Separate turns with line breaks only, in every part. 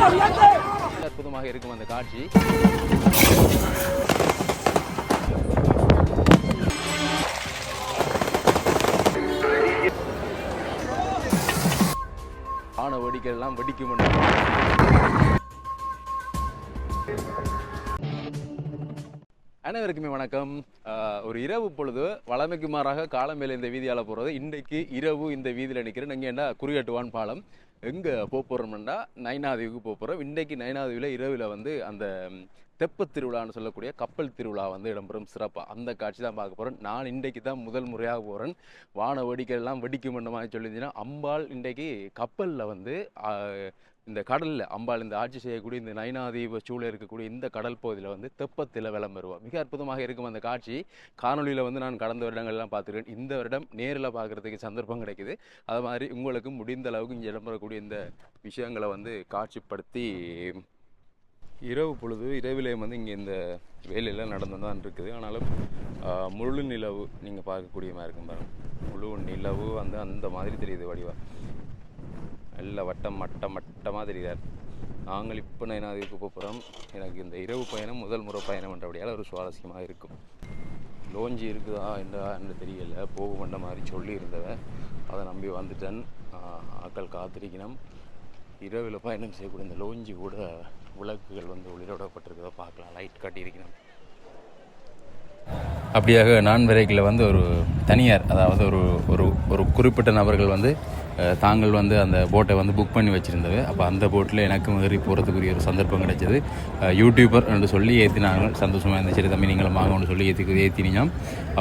அற்புதமாக இருக்கும் அந்த காட்சி. ஆன வெடிக்கை எல்லாம் வெடிக்கும். அனைவருக்குமே வணக்கம். ஒரு இரவு பொழுது வளமைக்கு மாறாக காலம் மேலே இந்த வீதியால் போகிறது. இன்றைக்கு இரவு இந்த வீதியில் நிற்கிறேன். இங்கே என்ன குறியட்டுவான் பாலம் எங்கே போகிறோம்னா நைனாதீவுக்கு போகிறோம். இன்றைக்கு நைனாதீவில் இரவில் வந்து அந்த தெப்பத் திருவிழான்னு சொல்லக்கூடிய கப்பல் திருவிழா வந்து இடம்பெறும். சிறப்பாக அந்த காட்சி தான் பார்க்க போகிறேன். நான் இன்றைக்கு தான் முதல் முறையாக போகிறேன். வான வேடிக்கைலாம் வெடிக்கும் என்ற மாதிரி சொல்லியிருந்தீங்கன்னா, அம்பாள் இன்றைக்கு கப்பலில் வந்து இந்த கடலில் அம்பாள் இந்த ஆட்சி செய்யக்கூடிய இந்த நைனாதீவு சூழல் இருக்கக்கூடிய இந்த கடல் பகுதியில் வந்து தெப்பத்தில் விளம்பருவோம். மிக அற்புதமாக இருக்கும் அந்த காட்சி. காணொலியில் வந்து நான் கடந்த வருடங்கள்லாம் பார்த்துருக்கேன். இந்த வருடம் நேரில் பார்க்குறதுக்கு சந்தர்ப்பம் கிடைக்குது. அது மாதிரி உங்களுக்கு முடிந்த அளவுக்கு இங்கே இடம்பெறக்கூடிய இந்த விஷயங்களை வந்து காட்சிப்படுத்தி இரவு பொழுது இரவிலே வந்து இங்கே இந்த வேலையெல்லாம் நடந்து தான் இருக்குது. ஆனாலும் முழு நிலவு நீங்கள் பார்க்கக்கூடிய மாதிரி இருக்கும் பாருங்கள். முழு நிலவு வந்து அந்த மாதிரி தெரியுது வடிவா. நல்ல மட்டமாக தெரிகிறார். நாங்கள் இப்போ நைனாதீவுக்கு போகிறோம். எனக்கு இந்த இரவு பயணம் முதல் முறை பயணம் என்றபடியால் ஒரு சுவாரஸ்யமாக இருக்கும். லோஞ்சி இருக்குதா என்று தெரியல. போக மாட்ட மாதிரி சொல்லி இருந்தவன் அதை நம்பி வந்துட்டேன். ஆக்கள் காத்திருக்கணும். இரவில் பயணம் செய்யக்கூடிய இந்த லோஞ்சி கூட விளக்குகள் வந்து ஒளிரோடப்பட்டிருக்கிறத பார்க்கலாம். லைட் காட்டியிருக்கணும். அப்படியாக நான் விரைக்கில் வந்து ஒரு தனியார், அதாவது ஒரு ஒரு ஒரு குறிப்பிட்ட நபர்கள் வந்து தாங்கள் வந்து அந்த போட்டை வந்து புக் பண்ணி வச்சுருந்தது. அப்போ அந்த போட்டில் எனக்கும் ஏறி போகிறதுக்குரிய ஒரு சந்தர்ப்பம் கிடைச்சது. யூடியூபர் என்று சொல்லி ஏற்றினாங்க. சந்தோஷமாக இருந்த சரி தம்பி நீங்களும் வாங்கணும்னு சொல்லி ஏற்றினீங்க.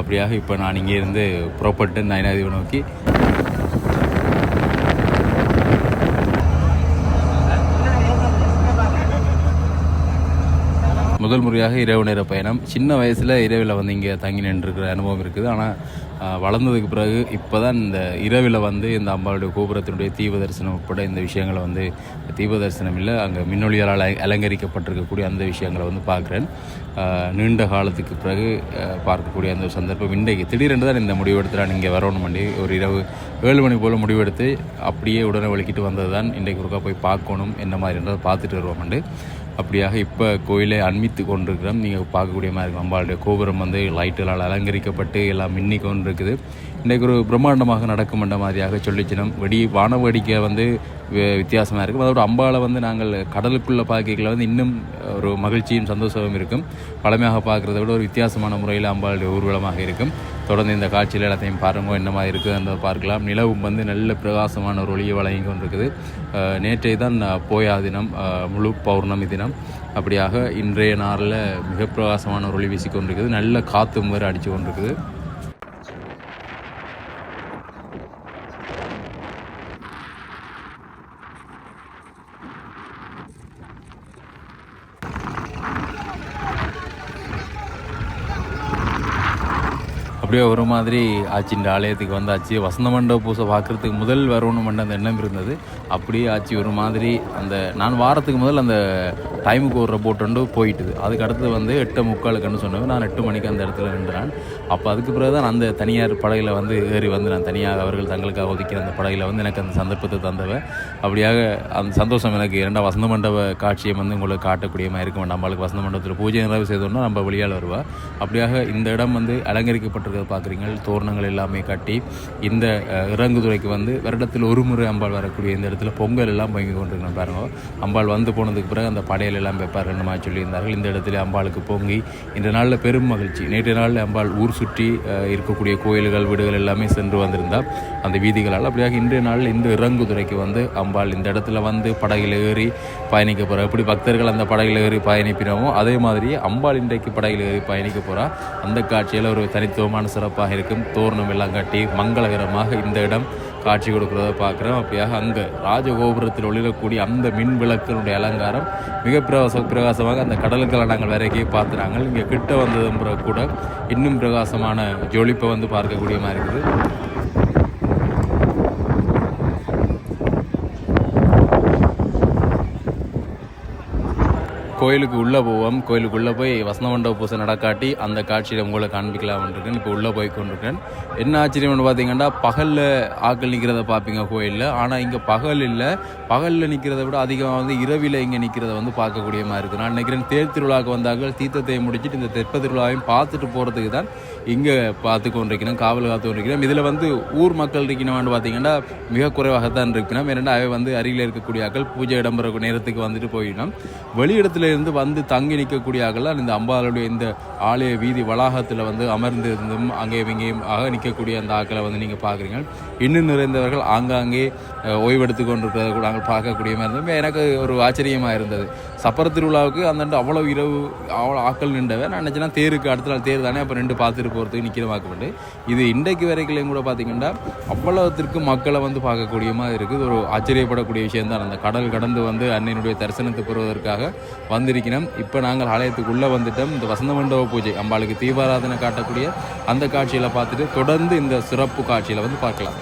அப்படியாக இப்போ நான் இங்கே இருந்து புறப்பட்டு நைனாதீவை நோக்கி முதல் முறையாக இரவு நேர பயணம். சின்ன வயசில் இரவில் வந்து இங்கே தங்கி நின்றுருக்கிற அனுபவம் இருக்குது. ஆனால் வளர்ந்ததுக்கு பிறகு இப்போ தான் இந்த இரவில் வந்து இந்த அம்பாளுடைய கோபுரத்தினுடைய தீப தரிசனம் உட்பட இந்த விஷயங்களை வந்து தீப தரிசனம் இல்லை, அங்கே மின்னொளியால் அலங்கரிக்கப்பட்டிருக்கக்கூடிய அந்த விஷயங்களை வந்து பார்க்குறேன். நீண்ட காலத்துக்கு பிறகு பார்க்கக்கூடிய அந்த சந்தர்ப்பம் இன்றைக்கு திடீரென்று தான் இந்த முடிவெடுத்து நான் இங்கே வரணும் பண்ணி ஒரு இரவு 7 மணி போல் முடிவெடுத்து அப்படியே உடனே வலிக்கிட்டு வந்தது தான். இன்றைக்கு ஒருக்கா போய் பார்க்கணும் என்ன மாதிரி என்றதை பார்த்துட்டு வருவோம்ண்டு அப்படியாக இப்போ கோயிலை அண்மித்து கொண்டிருக்கிறோம். நீங்கள் பார்க்கக்கூடிய மாதிரி இருக்கும். அம்பாளுடைய கோபுரம் வந்து லைட்டுகளால் அலங்கரிக்கப்பட்டு எல்லாம் மின்னி கொண்டு இருக்குது. இன்றைக்கு ஒரு பிரம்மாண்டமாக நடக்கும் என்ற மாதிரியாக சொல்லிச்சினோம். வான வேடிக்கை வந்து வித்தியாசமாக இருக்கும். அதோட அம்பாளை வந்து நாங்கள் கடலுக்குள்ளே பார்க்கல வந்து இன்னும் ஒரு மகிழ்ச்சியும் சந்தோஷமும் இருக்கும். பழமையாக பார்க்குறத விட ஒரு வித்தியாசமான முறையில் அம்பாளுடைய ஊர்வலமாக இருக்கும். தொடர்ந்து இந்த காட்சியில் எல்லாத்தையும் பாருங்க என்ன மாதிரி இருக்குதுன்றதை பார்க்கலாம். நிலவும் வந்து நல்ல பிரகாசமான ஒரு ஒளியை வழங்கி கொண்டிருக்குது. நேற்றைய தான் போயா தினம், முழு பௌர்ணமி தினம். அப்படியாக இன்றைய நாளில் மிக பிரகாசமான ஒரு ஒளி வீசி கொண்டிருக்குது. நல்ல காற்று வேறு அடித்து கொண்டிருக்குது. அப்படியே ஒரு மாதிரி ஆச்சு. இந்த ஆலயத்துக்கு வந்தாச்சு. வசந்த மண்டப பூசை பார்க்குறதுக்கு முதல் வரணும் அந்த எண்ணம் இருந்தது. அப்படியே ஆச்சு. ஒரு மாதிரி அந்த நான் வாரத்துக்கு முதல் அந்த டைமுக்கு ஒரு போட்டு போயிட்டுது. அதுக்கு அடுத்து வந்து 8:45 சொன்னது. நான் 8 மணிக்கு அந்த இடத்துல நின்றான். அப்போ அதுக்கு பிறகு தான் அந்த தனியார் படகில் வந்து ஏறி வந்து நான் தனியாக அவர்கள் தங்களுக்காக ஒதுக்கிற அந்த படகில் வந்து எனக்கு அந்த சந்தர்ப்பத்தை தந்தவன். அப்படியாக அந்த சந்தோஷம் எனக்கு. 2 வசந்த மண்டப காட்சியை வந்து உங்களுக்கு காட்டக்கூடிய மாதிரி இருக்க வேண்டாம். நம்மளுக்கு வசந்த மண்டபத்தில் பூஜை நிறைவு செய்தோம்னா நம்ம வெளியால் வருவா. அப்படியாக இந்த இடம் வந்து அலங்கரிக்கப்பட்டிருக்க பார்க்குறீங்க. தோரணங்கள் எல்லாமே கட்டி இந்த இறங்குதுறைக்கு வந்து வருடத்தில் ஒரு முறை அம்பாள் வரக்கூடிய இந்த இடத்துல பொங்கல் எல்லாம் பொங்கி கொண்டிருக்கணும் பாருங்க. அம்பாள் வந்து போனதுக்கு பிறகு அந்த படையல் எல்லாம் வைப்பார் ரெண்டு மாதிரி சொல்லியிருந்தார்கள். இந்த இடத்துல அம்பாளுக்கு பொங்கி இந்த நாளில் பெரும் மகிழ்ச்சி. நேற்றைய நாளில் அம்பாள் ஊர் சுற்றி இருக்கக்கூடிய கோயில்கள் வீடுகள் எல்லாமே சென்று வந்திருந்தால் அந்த வீதிகளால். அப்படியாக இன்றைய நாளில் இந்த இறங்குதுறைக்கு வந்து அம்பாள் இந்த இடத்துல வந்து படகில் ஏறி பயணிக்க போகிறார். எப்படி பக்தர்கள் அந்த படகில் ஏறி பயணிப்பினமோ அதே மாதிரி அம்பாள் இன்றைக்கு படகில் ஏறி பயணிக்க போகிறா. அந்த காட்சியில் ஒரு தனித்துவமான சிறப்பாக இருக்கும். தோரணம் எல்லாம் கட்டி மங்களகரமாக இந்த இடம் காட்சி கொடுக்குறத பார்க்குறோம். அப்படியாக அங்கே ராஜகோபுரத்தில் ஒளிரக்கூடிய அந்த மின் விளக்கினுடைய அலங்காரம் மிக பிரகாசமாக அந்த கடலுக்களை நாங்கள் வரைக்கும் பார்த்துறாங்க. இங்கே கிட்ட வந்ததும் கூட இன்னும் பிரகாசமான ஜொலிப்பை வந்து பார்க்கக்கூடிய மாதிரி இருக்குது. கோயிலுக்கு உள்ளே போவோம். கோயிலுக்குள்ளே போய் வசந்த மண்டப பூசை நடக்காட்டி அந்த காட்சியில் உங்களை காண்பிக்கலாம்னு இருக்கேன். இப்போ உள்ளே போய் கொண்டிருக்கேன். என்ன ஆச்சரியம்னு பார்த்தீங்கன்னா பகலில் ஆக்கள் நிற்கிறத பார்ப்பீங்க கோயிலில். ஆனால் இங்கே பகல் இல்லை, பகலில் நிற்கிறத விட அதிகமாக வந்து இரவில் இங்கே நிற்கிறத வந்து பார்க்கக்கூடிய மாதிரி இருக்குது. நான் நினைக்கிறேன் தேர் திருவிழாவுக்கு வந்தார்கள் தீர்த்தத்தை முடிச்சுட்டு இந்த தெப்ப திருவிழாவையும் பார்த்துட்டு போகிறதுக்கு தான் இங்கே பார்த்து கொண்டிருக்கிறேன், காவல் காத்து கொண்டிருக்கிறேன். இதில் வந்து ஊர் மக்கள் இருக்கணும்னு பார்த்தீங்கன்னா மிக குறைவாகத்தான் இருக்கணும். ஏன்னா அவை வந்து அருகில் இருக்கக்கூடிய ஆக்கள் பூஜை இடம்பெற நேரத்துக்கு வந்துட்டு போயிடணும். வெளியிடத்துல இருந்து வந்து தங்கி நிற்கக்கூடிய ஆக்கள்லாம் இந்த அம்பாளுடைய இந்த ஆலய வீதி வளாகத்தில் வந்து அமர்ந்து இருந்தும் அங்கேயும் இங்கேயும் ஆக நிற்கக்கூடிய அந்த ஆக்களை வந்து நீங்கள் பார்க்குறீங்க. இன்னும் நிறைந்தவர்கள் ஆங்காங்கே ஓய்வெடுத்து கொண்டிருக்கிறத கூட நாங்கள் பார்க்கக்கூடிய மாதிரி இருந்தது. எனக்கு ஒரு ஆச்சரியமாக இருந்தது. சப்பர திருவிழாவுக்கு அந்த அவ்வளோ இரவு அவ்வளோ ஆக்கள் நின்றவை. நான் நினச்சேன்னா தேருக்கு அடுத்த நாள் தேர் தானே, அப்போ 2 பார்த்துட்டு போகிறதுக்கு நிற்கிற வாக்கப்பட்டு இது இன்றைக்கு வரைக்கும் கூட பார்த்திங்கன்னா அவ்வளோத்திற்கு மக்களை வந்து பார்க்கக்கூடிய மாதிரி இருக்குது. ஒரு ஆச்சரியப்படக்கூடிய விஷயம் தான். அந்த கடல் கடந்து வந்து அன்னையினுடைய தரிசனத்தை பெறுவதற்காக வந்திருக்கிறோம். இப்போ நாங்கள் ஆலயத்துக்குள்ளே வந்துட்டோம். இந்த வசந்த மண்டப பூஜை அம்பாளுக்கு தீபாராதனை காட்டக்கூடிய அந்த காட்சியில் பார்த்துட்டு தொடர்ந்து இந்த சிறப்பு காட்சியில் வந்து பார்க்கலாம்.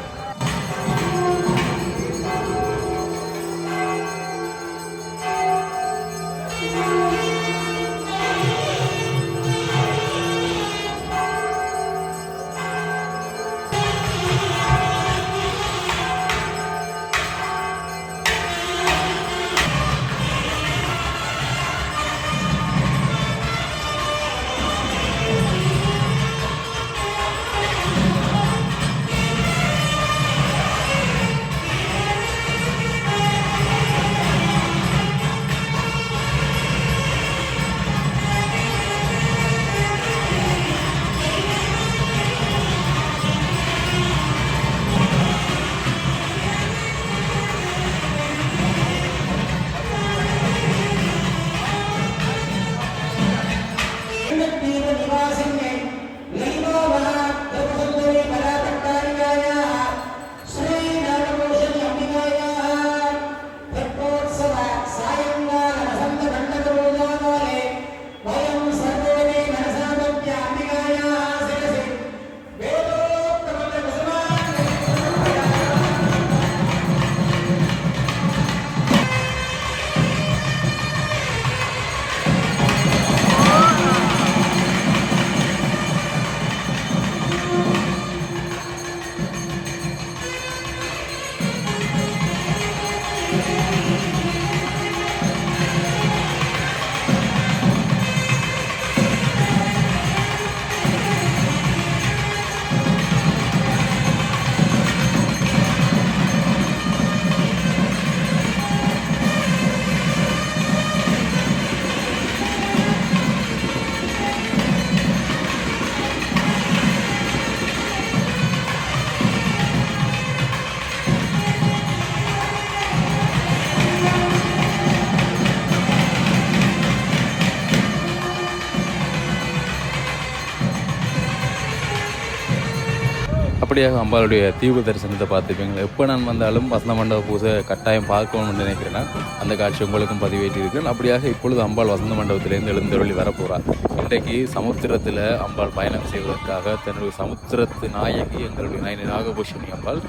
அப்படியாக அம்பாளுடைய தீவு தரிசனத்தை பார்த்துப்பீங்க. எப்போ நான் வந்தாலும் வசந்த மண்டப பூசை கட்டாயம் பார்க்கணும்னு நினைக்கிறேன்னா அந்த காட்சி உங்களுக்கும் பதிவேற்றிருக்கிறேன். அப்படியாக இப்பொழுது அம்பாள் வசந்த மண்டபத்திலேருந்து எழுந்தருளி வரப்போகிறார். இன்றைக்கு சமுத்திரத்தில் அம்பாள் பயணம் செய்வதற்காக தன்னுடைய சமுத்திரத்து நாயகி எங்களுடைய நாகபூஷணி அம்பாள்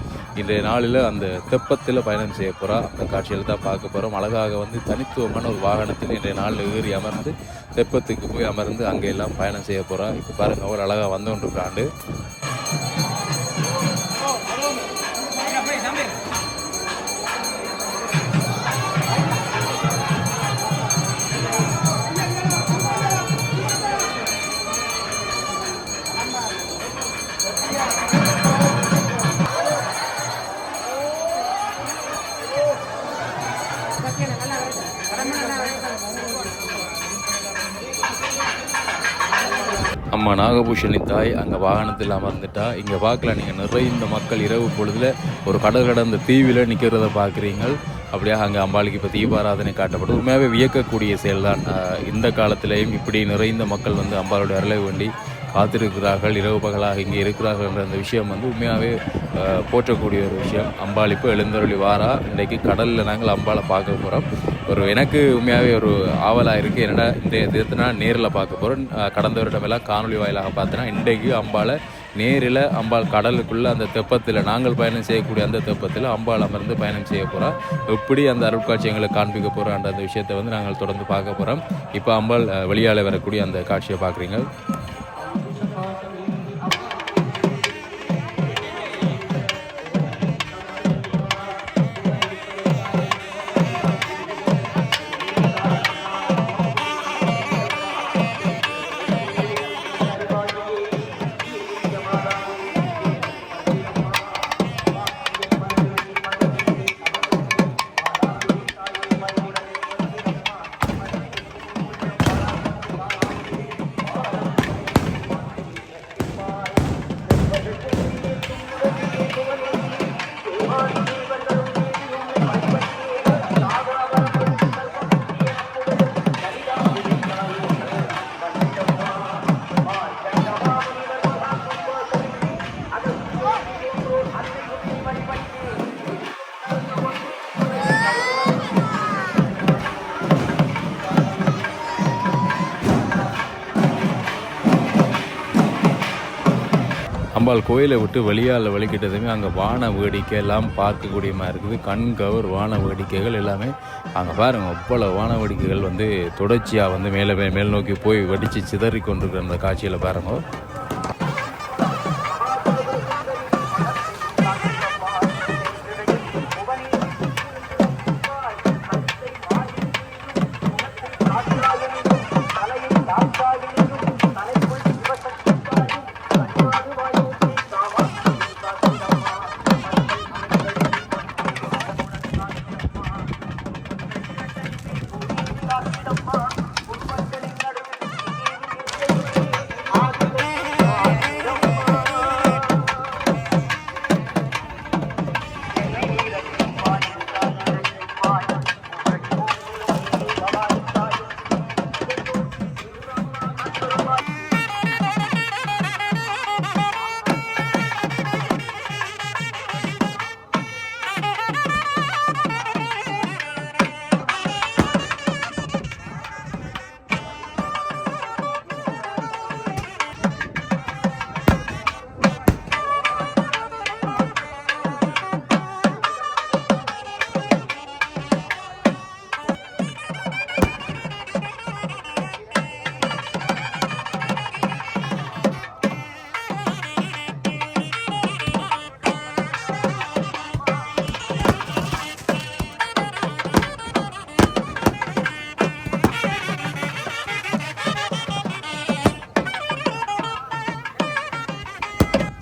இன்றைய நாளில் அந்த தெப்பத்தில் பயணம் செய்ய போகிறா. அந்த காட்சியில் தான் பார்க்க போகிறோம். அழகாக வந்து தனித்துவமான ஒரு வாகனத்தில் இன்றைய நாளில் ஏறி அமர்ந்து தெப்பத்துக்கு போய் அமர்ந்து அங்கே எல்லாம் பயணம் செய்ய போகிறா. இப்போ பாருங்கள், அவர் அழகாக வந்து கொண்டிருக்கிறாண்டு. அம்மா நாகபூஷணி தாய் அங்கே வாகனத்தில் அமர்ந்துட்டா. இங்கே பார்க்கலாம், நீங்கள் நிறைந்த மக்கள் இரவு பொழுதில் ஒரு கடல் கடந்த தீவில் நிற்கிறத பார்க்குறீங்க. அப்படியாக அங்கே அம்பாளுக்கு இப்போ தீபாராதனை காட்டப்படும். உண்மையாகவே வியக்கக்கூடிய செயல்தான். இந்த காலத்திலேயும் இப்படி நிறைந்த மக்கள் வந்து அம்பாளுடைய அருளை வேண்டி காத்திருக்கிறார்கள், இரவு பகலாக இங்கே இருக்கிறார்கள் என்ற அந்த விஷயம் வந்து உண்மையாகவே போற்றக்கூடிய ஒரு விஷயம். அம்பாள் இப்போ எழுந்தருளி வாரா. இன்றைக்கு கடலில் நாங்கள் அம்பாளை பார்க்க போகிறோம். எனக்கு உண்மையாகவே ஒரு ஆவலாக இருக்குது. என்னடா இந்த தினத்தை நான் நேரில் பார்க்க போகிறோம். கடந்த வருடமெல்லாம் காணொலி வாயிலாக பார்த்தேன்னா இன்றைக்கு அம்பாளை நேரில் அம்பாள் கடலுக்குள்ளே அந்த தெப்பத்தில் நாங்கள் பயணம் செய்யக்கூடிய அந்த தெப்பத்தில் அம்பாள் அமர்ந்து பயணம் செய்ய போகிறா. எப்படி அந்த அருட்காட்சி எங்களுக்கு காண்பிக்க போகிறான்ற அந்த விஷயத்தை வந்து நாங்கள் தொடர்ந்து பார்க்க போகிறோம். இப்போ அம்பாள் வெளியால் வரக்கூடிய அந்த காட்சியை பார்க்குறீங்க. அம்பாள் கோயிலை விட்டு வெளியால் வலிக்கிட்டதுமே அங்கே வான வேடிக்கை எல்லாம் பார்க்கக்கூடிய மாதிரி இருக்குது. கண் கவர் வான வேடிக்கைகள் எல்லாமே அங்கே பாருங்கள். அவ்வளோ வான வேடிக்கைகள் வந்து தொடர்ச்சியாக வந்து மேல் நோக்கி போய் வெடித்து சிதறி கொண்டிருக்கிற அந்த காட்சியில் பாருங்கள்.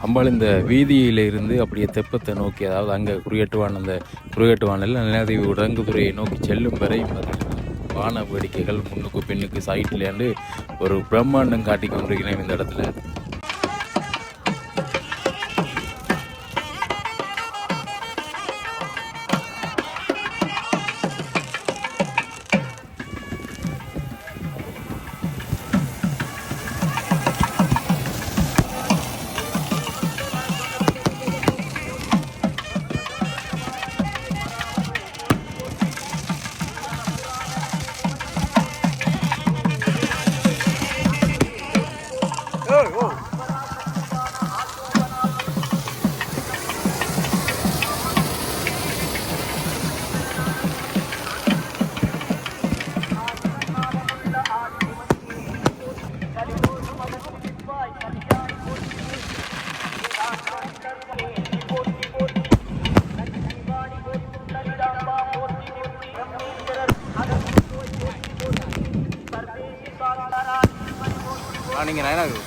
அம்பாள் இந்த வீதியில் இருந்து அப்படியே தெப்பத்தை நோக்கி, அதாவது அங்கே குறுகட்டுவானில் நிலதேவி உடங்குதுறையை நோக்கி செல்லும் வரை வான வேடிக்கைகள் முன்னுக்கு பின்னுக்கு சைட்லேருந்து ஒரு பிரம்மாண்டம் காட்டி கொண்டிருக்கிறேன் இந்த இடத்துல. நீங்கள் நயனாகு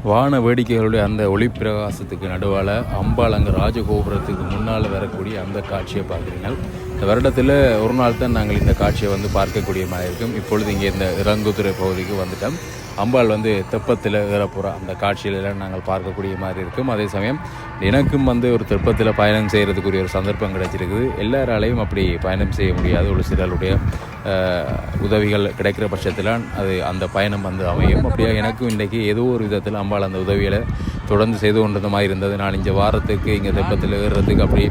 வான வேடிக்கைகளுடைய அந்த ஒளிப்பிரகாசத்துக்கு நடுவால் அம்பாள் அங்கே ராஜகோபுரத்துக்கு முன்னால் வரக்கூடிய அந்த காட்சியை பார்க்குறீங்க. இந்த வருடத்தில் ஒரு நாள் தான் நாங்கள் இந்த காட்சியை வந்து பார்க்கக்கூடிய மாதிரி இருக்கும். இப்பொழுது இங்கே இந்த இறங்குதுறை பகுதிக்கு வந்துட்டோம். அம்பாள் வந்து தெப்பத்தில் ஏறப்போகிற அந்த காட்சியிலெல்லாம் நாங்கள் பார்க்கக்கூடிய மாதிரி இருக்கும். அதே சமயம் எனக்கும் வந்து ஒரு தெப்பத்தில் பயணம் செய்கிறதுக்குரிய ஒரு சந்தர்ப்பம் கிடைச்சிருக்குது. எல்லாராலையும் அப்படி பயணம் செய்ய முடியாது. ஒரு சிலருடைய உதவிகள் கிடைக்கிற பட்சத்தில் அது அந்த பயணம் வந்து அமையும். அப்படியே எனக்கும் இன்றைக்கி ஏதோ ஒரு விதத்தில் அம்பாள் அந்த உதவிகளை தொடர்ந்து செய்து கொண்டது மாதிரி இருந்தது. நான் இந்த வாரத்துக்கு இங்கே தெப்பத்தில் ஏறுறதுக்கு அப்படி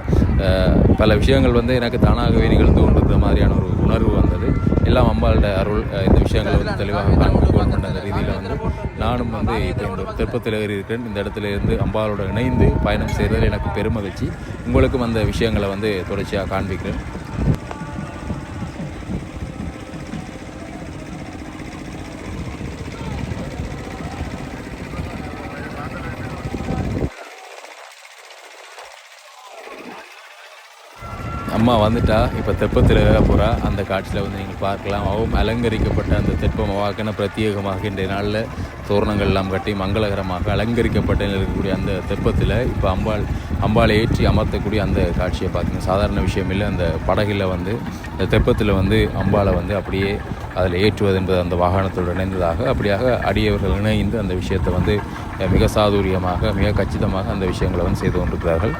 பல விஷயங்கள் வந்து எனக்கு தானாகவே நிகழ்ந்து கொண்டிருந்த மாதிரியான ஒரு உணர்வு வந்தது. எல்லாம் அம்பாளோட அருள். இந்த விஷயங்களை வந்து தெளிவாக காண்பிக்கணும் என்ற அந்த ரீதியில் வந்து நானும் வந்து இப்போ இந்த தெப்பத்தில் ஏறி இருக்கிறேன். இந்த இடத்துல இருந்து அம்பாளோட இணைந்து பயணம் செய்கிறதில் எனக்கு பெருமை வச்சு உங்களுக்கும் அந்த விஷயங்களை வந்து தொடர்ச்சியாக காண்பிக்கிறேன். அம்மா வந்துட்டா இப்போ தெப்பத்தில் ஏற போகிறா. அந்த காட்சியில் வந்து நீங்கள் பார்க்கலாம். அவவும் அலங்கரிக்கப்பட்ட அந்த தெப்பம் வாக்கின பிரத்யேகமாக இன்றைய நாளில் தோரணங்கள் எல்லாம் கட்டி மங்களகரமாக அலங்கரிக்கப்பட்டு இருக்கக்கூடிய அந்த தெப்பத்தில் இப்போ அம்பாளை ஏற்றி அமர்த்தக்கூடிய அந்த காட்சியை பார்க்கணும். சாதாரண விஷயம் இல்லை. அந்த படகில் வந்து இந்த தெப்பத்தில் வந்து அம்பாளை வந்து அப்படியே அதில் ஏற்றுவது என்பது அந்த வாகனத்தோடு இணைந்ததாக அப்படியாக அடியவர்கள் இணைந்து அந்த விஷயத்தை வந்து மிக சாதுரியமாக மிக கச்சிதமாக அந்த விஷயங்களை வந்து செய்து கொண்டிருக்கிறார்கள்.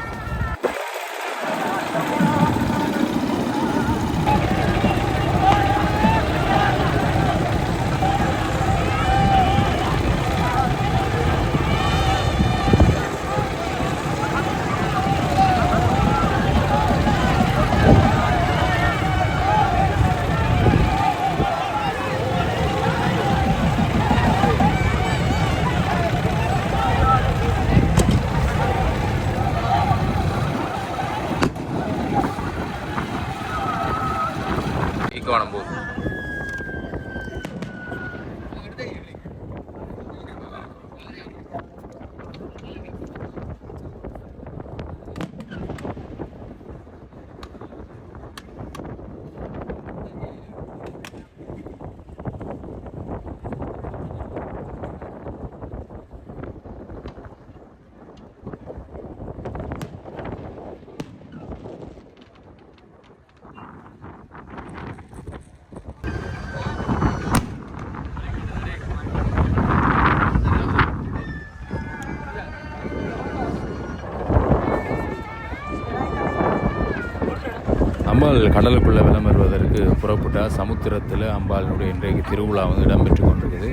அம்பாள் கடலுக்குள்ளே விளம்பருவதற்கு புறப்பட்டால் சமுத்திரத்தில் அம்பாளினுடைய இன்றைக்கு திருவிழா வந்து இடம்பெற்று கொண்டிருக்குது.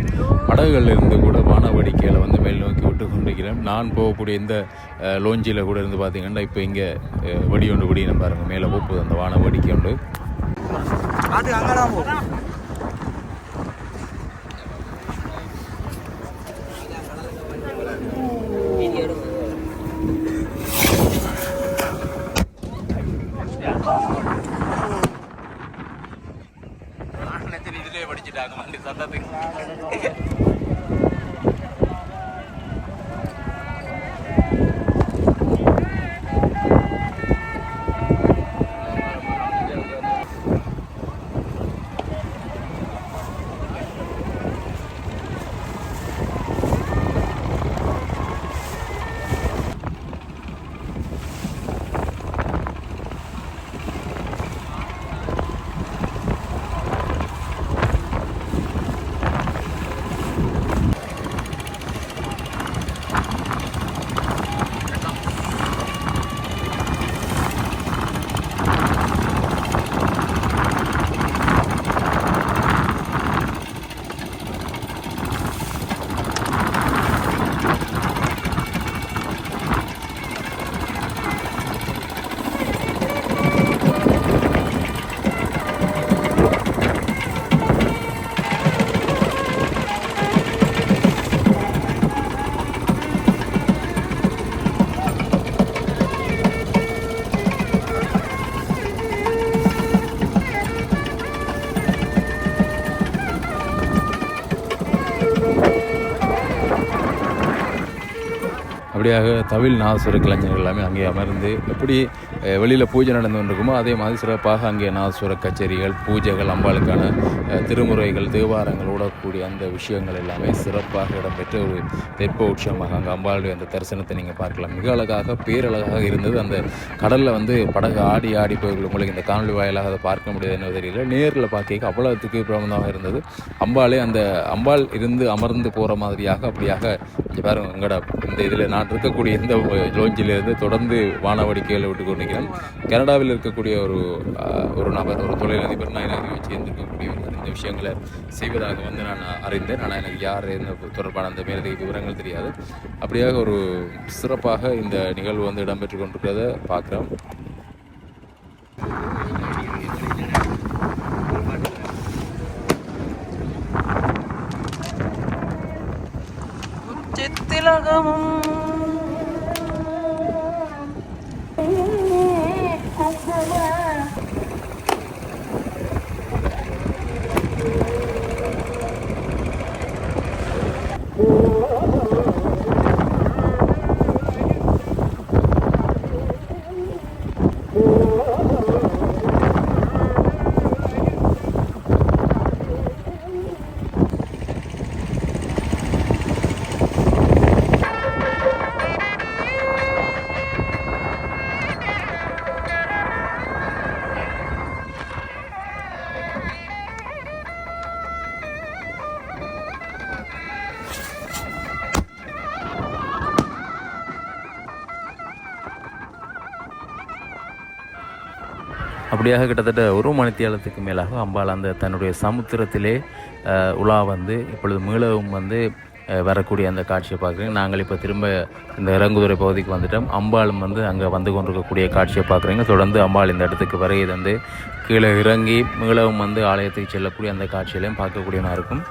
படகுகளில் இருந்து கூட வானவேடிக்கைகளை வந்து மேல் நோக்கி விட்டு கொண்டிருக்கிறேன். நான் போகக்கூடிய இந்த லோஞ்சியில் கூட இருந்து பார்த்தீங்கன்னா இப்போ இங்கே வெடி நம்ம பாருங்கள் மேலே போகுது அந்த வானவேடிக்கை உண்டு. அது அங்கெல்லாம் போகும். இதிலே படிச்சுட்டாங்க மண்டி சத்தத்துக்கு. அப்படியாக தவில் நாதஸ்வர கலைஞர்கள் எல்லாமே அங்கே அமர்ந்து எப்படி வெளியில் பூஜை நடந்து கொண்டிருக்குமோ அதே மாதிரி சிறப்பாக அங்கே நாதஸ்வர கச்சேரிகள், பூஜைகள், அம்பாளுக்கான திருமுறைகள், தேவாரங்கள் ஓடக்கூடிய அந்த விஷயங்கள் எல்லாமே சிறப்பாக இடம்பெற்ற ஒரு தெப்ப உற்சவமாக அங்கே அம்பாளுடைய அந்த தரிசனத்தை நீங்கள் பார்க்கலாம். மிக அழகாக, பேரழகாக இருந்தது. அந்த கடலில் வந்து படகு ஆடி ஆடி போய் உங்களுக்கு இந்த காணொலி வாயிலாக அதை பார்க்க முடியாது என்ன தெரியல. நேரில் பார்க்க அவ்வளோத்துக்கு பிரபலமாக இருந்தது. அம்பாளே அந்த அம்பாள் இருந்து அமர்ந்து போகிற மாதிரியாக அப்படியாக இங்கே பாருங்க எங்கடா இந்த இதில் நான் இருக்கக்கூடிய இந்த லோஞ்சிலிருந்து தொடர்ந்து வானவடிக்கையில் விட்டு கொண்டிருக்கிறேன். கனடாவில் இருக்கக்கூடிய ஒரு நபர், ஒரு தொழிலதிபர் நான் சேர்ந்திருக்கக்கூடியவர் இந்த விஷயங்களை செய்வதாக வந்து நான் அறிந்தேன். ஆனால் எனக்கு யார் என்ன தொடர்பான அந்த மேலதிக விவரங்கள் தெரியாது. அப்படியாக ஒரு சிறப்பாக இந்த நிகழ்வு வந்து இடம்பெற்று கொண்டிருக்கிறத பார்க்குறோம்.
சித்திலகமும்
அப்படியாக கிட்டத்தட்ட ஒரு மணித்தியாலத்துக்கு மேலாக அம்பாள் அந்த தன்னுடைய சமுத்திரத்திலே உலா வந்து இப்பொழுது மீளவும் வந்து வரக்கூடிய அந்த காட்சியை பார்க்குறீங்க. நாங்கள் இப்போ திரும்ப இந்த இறங்குதுறை பகுதிக்கு வந்துட்டோம். அம்பாளும் வந்து அங்கே வந்து கொண்டிருக்கக்கூடிய காட்சியை பார்க்குறீங்க. தொடர்ந்து அம்பாள் இந்த இடத்துக்கு வருகை வந்து கீழே இறங்கி மீளவும் வந்து ஆலயத்துக்கு செல்லக்கூடிய அந்த காட்சியிலையும் பார்க்கக்கூடியதாக இருக்கும்.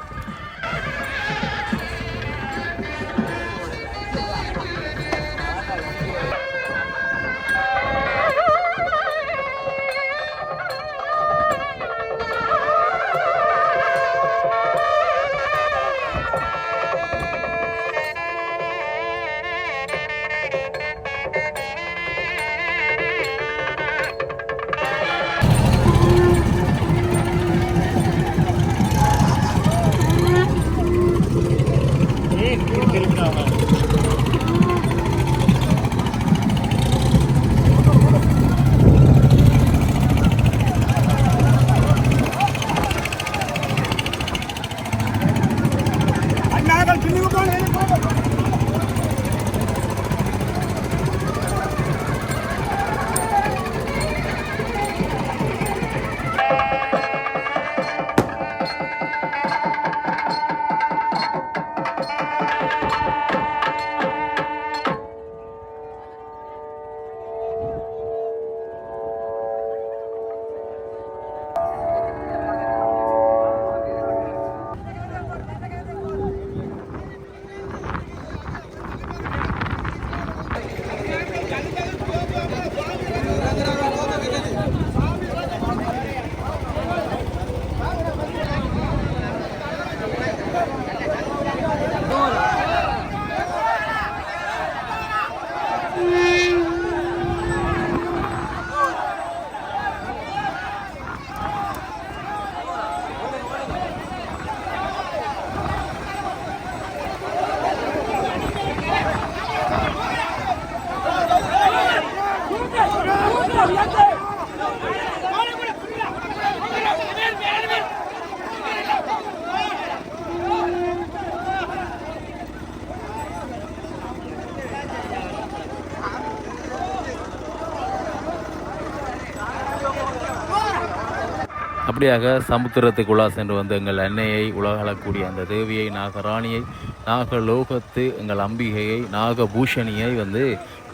அப்படியாக சமுத்திரத்துக்குள்ளா சென்று வந்து எங்கள் அன்னையை உலகளக்கூடிய அந்த தேவியை, நாகராணியை, நாகலோகத்து எங்கள் அம்பிகையை, நாகபூஷணியை வந்து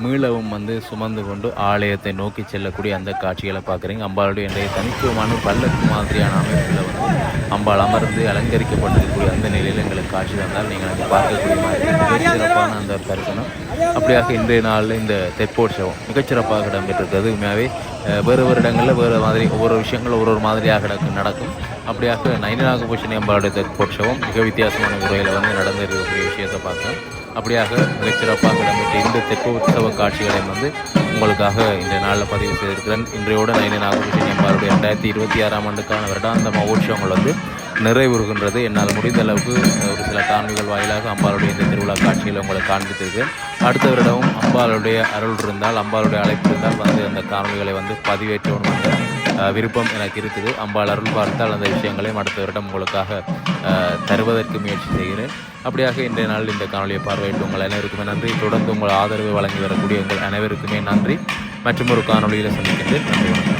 மீளவும் வந்து சுமந்து கொண்டு ஆலயத்தை நோக்கி செல்லக்கூடிய அந்த காட்சிகளை பார்க்குறீங்க. அம்பாளுடைய இன்றைய தனித்துவமான பல்லக்கு மாதிரியான அமைப்பில் வந்து அம்பாள் அமர்ந்து அலங்கரிக்கப்பட்டிருக்கக்கூடிய அந்த நிலையில் எங்களுக்கு காட்சி தந்தால் நீங்கள் அங்கே பார்க்கக்கூடிய மாதிரி சிறப்பான அந்த தரிசனம். அப்படியாக இன்றைய நாளில் இந்த தெப்போற்சவம் மிகச்சிறப்பாக இடம்பெற்றிருக்கிறது. உண்மையாகவே வேறு இடங்களில் வேறு மாதிரி ஒவ்வொரு விஷயங்கள் ஒரு மாதிரியாக நடக்கும். அப்படியாக நைனி நாகபூஷணி அம்பாளுடைய தெப்போற்சவம் மிக வித்தியாசமான முறையில் வந்து நடந்திருக்கக்கூடிய விஷயத்தை பார்க்கலாம். அப்படியாக மிகச்சிறப்பாக இடம்பெற்ற இந்த தெப்ப உற்சவ காட்சிகளை வந்து உங்களுக்காக இந்த நாளில் பதிவு செய்திருக்கிறேன். இன்றையோடு நைனி நாகபூஷணி அம்பாளுடைய 2026ஆம் ஆண்டுக்கான வருடாந்த மகோற்சவங்கள் வந்து நிறைவுறுகின்றது. என்னால் முடிந்த அளவுக்கு ஒரு சில காணொலிகள் வாயிலாக அம்பாளுடைய இந்த திருவிழா காட்சிகளை உங்களை காண்பித்திருக்கிறேன். அடுத்த வருடமும் அம்பாளுடைய அருள் இருந்தால், அம்பாளுடைய அழைப்பு இருந்தால் வந்து அந்த காணொலிகளை வந்து பதிவேற்றணும் என்ற விருப்பம் எனக்கு இருக்குது. அம்பாள் அருள் பார்த்தால் அந்த விஷயங்களையும் அடுத்த வருடம் உங்களுக்காக தருவதற்கு முயற்சி செய்கிறேன். அப்படியாக இன்றைய நாள் இந்த காணொலியை பார்வையிட்டு உங்கள் அனைவருக்குமே நன்றி. தொடர்ந்து உங்கள் ஆதரவு வழங்கி வரக்கூடிய உங்கள் அனைவருக்குமே நன்றி. மற்றும் ஒரு காணொலியில் சந்திக்கின்றேன். நன்றி.